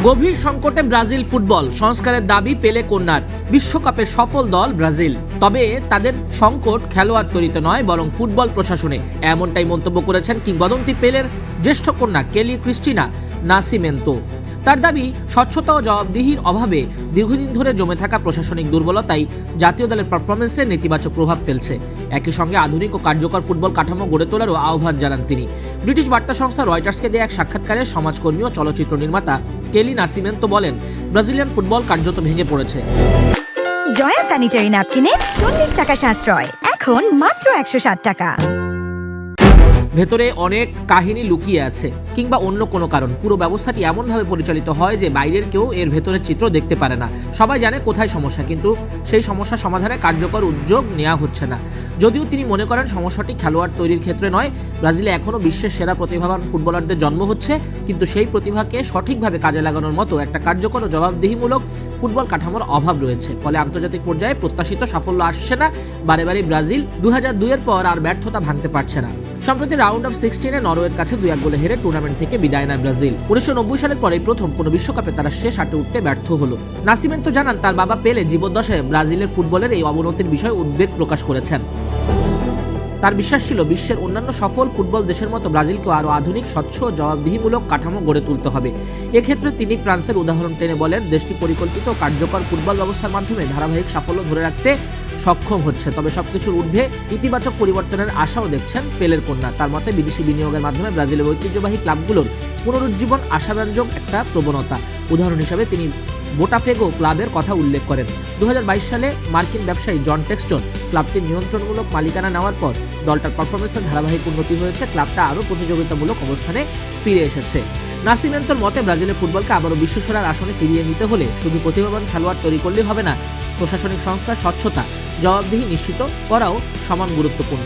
গভীর সংকটে Brazil football, সংস্কারের দাবি পেলে কন্যার। বিশ্বকাপের সফল দল ব্রাজিল, তবে তাদের সংকট খেলোয়াড় তৈরিতে নয় বরং ফুটবল প্রশাসনে, এমনটাই মন্তব্য করেছেন কিংবদন্তি পেলের জ্যেষ্ঠ কন্যা কেলি ক্রিস্টিনা নাসিমেন্তো। তার দাবি, স্বচ্ছতা ও জবাবদিহির অভাবে দীর্ঘদিন ধরে জমে থাকা প্রশাসনিক দুর্বলতাই জাতীয় দলের পারফরমেন্সে নেতিবাচক প্রভাব ফেলছে। একই সঙ্গে আধুনিক ও কার্যকর ফুটবল কাঠামো গড়ে তোলারও আহ্বান জানান তিনি। ব্রিটিশ বার্তা সংস্থা রয়টার্সকে দেয়া এক সাক্ষাৎকারে সমাজকর্মী ও চলচ্চিত্র নির্মাতা কেলি নাসিমেন্তো বলেন, ব্রাজিলিয়ান ফুটবল কার্যত ভেঙে পড়েছে। জয়া স্যানিটারি ন্যাপকিনে 40 টাকা সাশ্রয়, এখন মাত্র 160 টাকা। ভেতরে অনেক কাহিনী লুকিয়ে আছে কিংবা অন্য কোনো কারণ। পুরো ব্যবস্থাটি এমনভাবে পরিচালিত হয় যে বাইরের কেউ এর ভেতরের চিত্র দেখতে পারে না। সবাই জানে কোথায় সমস্যা, কিন্তু সেই সমস্যা সমাধানে কার্যকর উদ্যোগ নেওয়া হচ্ছে না। যদিও তিনি মনে করেন সমস্যাটি খেলোয়াড় তৈরির ক্ষেত্রে নয়, ব্রাজিলে এখনও বিশ্বের সেরা প্রতিভাবান ফুটবলারদের জন্ম হচ্ছে, কিন্তু সেই প্রতিভাকে সঠিকভাবে কাজে লাগানোর মতো একটা কার্যকর ও জবাবদিহিমূলক ফুটবল কাঠামোর অভাব রয়েছে। ফলে আন্তর্জাতিক পর্যায়ে প্রত্যাশিত সাফল্য আসছে না। বারে বারে ব্রাজিল 2002-এর পর আর ব্যর্থতা ভাঙতে পারছে না। সম্প্রতি রাউন্ড অফ 16-এ নরওয়ের কাছে 2-1 গোলে হেরে টুর্নামেন্ট থেকে বিদায় নেয় ব্রাজিল। 1990 সালের পরে প্রথম কোনো বিশ্বকাপে তারা শেষ 8-এ উঠতে ব্যর্থ হলো। নাসিমেন্তো জানান, তার বাবা পেলে জীবদ্দশায় ব্রাজিলের ফুটবলের এই অবনতির বিষয়ে উদ্বেগ প্রকাশ করেছেন। তার বিশ্বাস ছিল বিশ্বের অন্যান্য সফল ফুটবল দেশের মতো ব্রাজিলকেও আরও আধুনিক, স্বচ্ছ ও জবাবদিহিমূলক কাঠামো গড়ে তুলতে হবে। এক্ষেত্রে তিনি ফ্রান্সের উদাহরণ টেনে বলেন, দেশটি পরিকল্পিত ও কার্যকর ফুটবল ব্যবস্থার মাধ্যমে ধারাবাহিক সাফল্য ধরে রাখতে সক্ষম হচ্ছে। তবে সবকিছুর ঊর্ধ্বে ইতিবাচক পরিবর্তনের আশাও দেখছেন পেলের কন্যা। তার মতে, বিদেশি বিনিয়োগের মাধ্যমে ব্রাজিলের ঐতিহ্যবাহী ক্লাবগুলোর পুনরুজ্জীবন আশাব্যঞ্জক একটা প্রবণতা। উদাহরণ হিসাবে তিনি বোটাফেগো ক্লাবের কথা উল্লেখ করেন। 2022 সালে মার্কিন ব্যবসায়ী জন টেক্সটন ক্লাবটির নিয়ন্ত্রণমূলক মালিকানা নেওয়ার পর দলটার পারফরমেন্সের ধারাবাহিক উন্নতি হয়েছে, ক্লাবটা আরও প্রতিযোগিতামূলক অবস্থানে ফিরে এসেছে। নাসিমেন্তোর মতে, ব্রাজিলের ফুটবলকে আবারও বিশ্বসেরার আসনে ফিরিয়ে নিতে হলে শুধু প্রতিভাবান খেলোয়াড় তৈরি করলেই হবে না, প্রশাসনিক সংস্কার, স্বচ্ছতা, জবাবদিহি নিশ্চিত করাও সমান গুরুত্বপূর্ণ।